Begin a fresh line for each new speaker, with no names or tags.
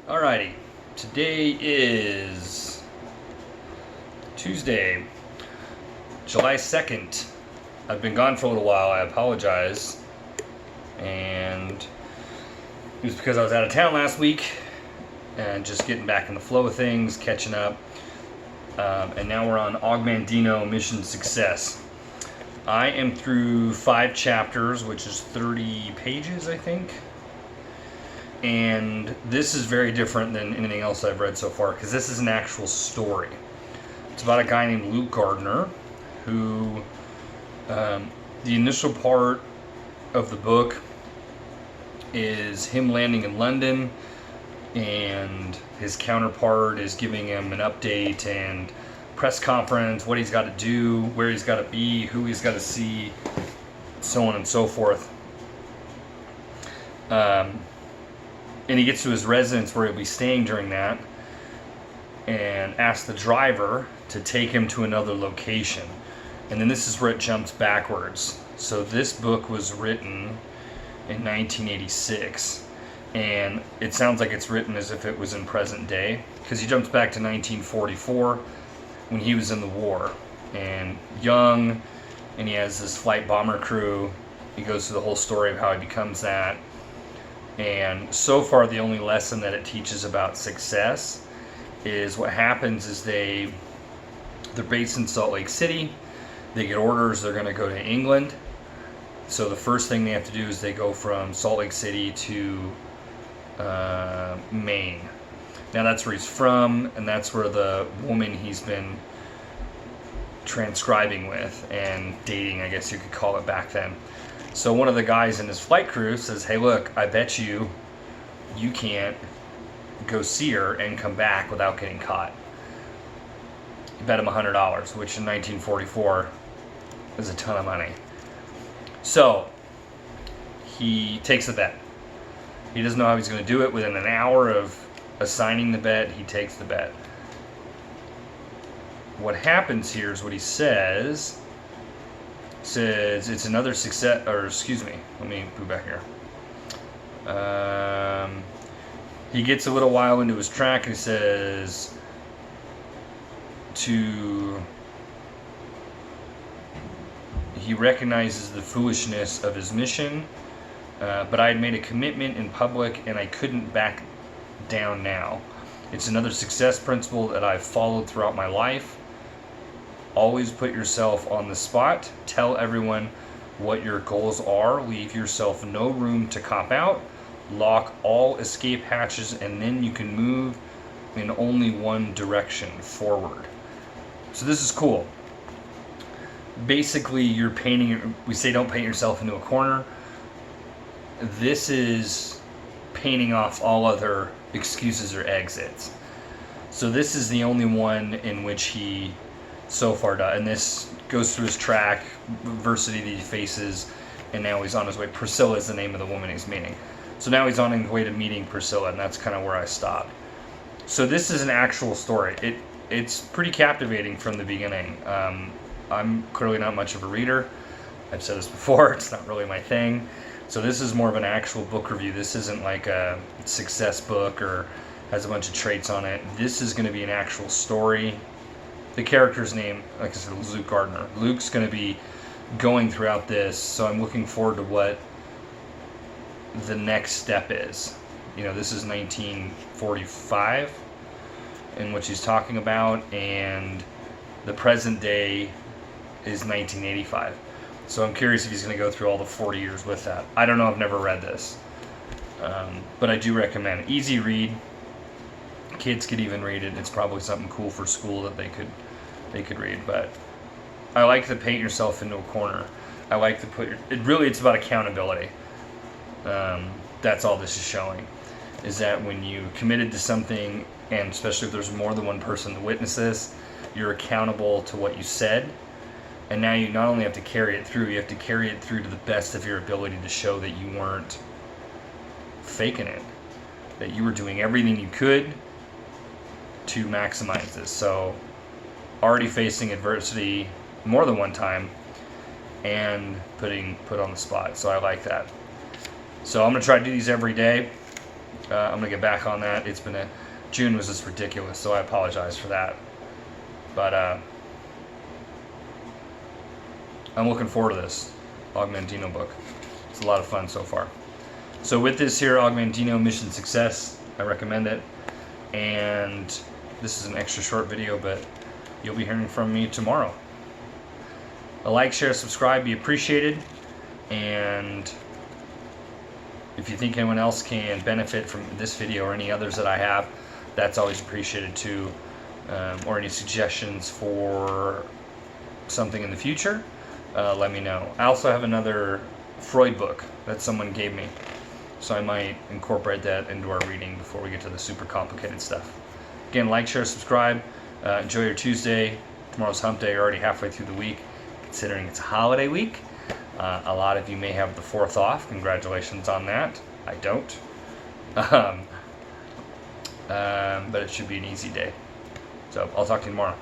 Alrighty, today is Tuesday, July 2nd. I've been gone for a little while, I apologize. And it was because I was out of town last week and just getting back in the flow of things, catching up. And now we're on Mandino Mission Success. I am through 5 chapters, which is 30 pages, I think. And this is very different than anything else I've read so far because this is an actual story. It's about a guy named Luke Gardner who, the initial part of the book is him landing in London, and his counterpart is giving him an update and press conference, what he's got to do, where he's got to be, who he's got to see, so on and so forth. And he gets to his residence where he'll be staying during that and asks the driver to take him to another location. And then this is where it jumps backwards. So this book was written in 1986, and it sounds like it's written as if it was in present day, because he jumps back to 1944 when he was in the war and young, and he has this flight bomber crew. He goes through the whole story of how he becomes that. And so far, the only lesson that it teaches about success is what happens is they're based in Salt Lake City. They get orders they're going to go to England. So the first thing they have to do is they go from Salt Lake City to Maine. Now that's where he's from, and that's where the woman he's been transcribing with and dating, I guess you could call it back then. So one of the guys in his flight crew says, hey, look, I bet you can't go see her and come back without getting caught. He bet him $100, which in 1944 is a ton of money. So he takes the bet. He doesn't know how he's going to do it. Within an hour of assigning the bet, he takes the bet. What happens here is what he says it's another success, or excuse me, let me go back here. He gets a little while into his track and he says he recognizes the foolishness of his mission, but I had made a commitment in public and I couldn't back down now. It's another success principle that I've followed throughout my life. Always put yourself on the spot. Tell everyone what your goals are. Leave yourself no room to cop out. Lock all escape hatches, and then you can move in only one direction, forward. So this is cool. Basically, you're painting, we say don't paint yourself into a corner. This is painting off all other excuses or exits. So this is the only one in which he so far does, and this goes through his track, adversity that he faces, and now he's on his way. Priscilla is the name of the woman he's meeting. So now he's on his way to meeting Priscilla, and that's kind of where I stopped. So this is an actual story. It's pretty captivating from the beginning. I'm clearly not much of a reader. I've said this before, it's not really my thing. So this is more of an actual book review. This isn't like a success book or has a bunch of traits on it. This is going to be an actual story. The character's name, like I said, is Luke Gardner. Luke's going to be going throughout this, so I'm looking forward to what the next step is. You know, this is 1945 in which he's talking about, and the present day is 1985. So I'm curious if he's going to go through all the 40 years with that. I don't know, I've never read this. But I do recommend. Easy read. Kids could even read it. It's probably something cool for school that they could read. But I like to paint yourself into a corner. I like to put it's about accountability. That's all this is showing, is that when you committed to something, and especially if there's more than one person to witness this, you're accountable to what you said. And now you not only have to carry it through, you have to carry it through to the best of your ability to show that you weren't faking it, that you were doing everything you could to maximize this. So already facing adversity more than one time and put on the spot. So I like that. So I'm going to try to do these every day. I'm gonna get back on that. It's been June was just ridiculous, so I apologize for that. But I'm looking forward to this Mandino book. It's a lot of fun so far. So with this here Mandino Mission Success, I recommend it. And this is an extra short video, but you'll be hearing from me tomorrow. A like, share, subscribe, be appreciated. And if you think anyone else can benefit from this video or any others that I have, that's always appreciated too. Or any suggestions for something in the future, let me know. I also have another Freud book that someone gave me, so I might incorporate that into our reading before we get to the super complicated stuff. Again, like, share, subscribe. Enjoy your Tuesday. Tomorrow's hump day. You're already halfway through the week, considering it's a holiday week. A lot of you may have the 4th off. Congratulations on that. I don't. But it should be an easy day. So I'll talk to you tomorrow.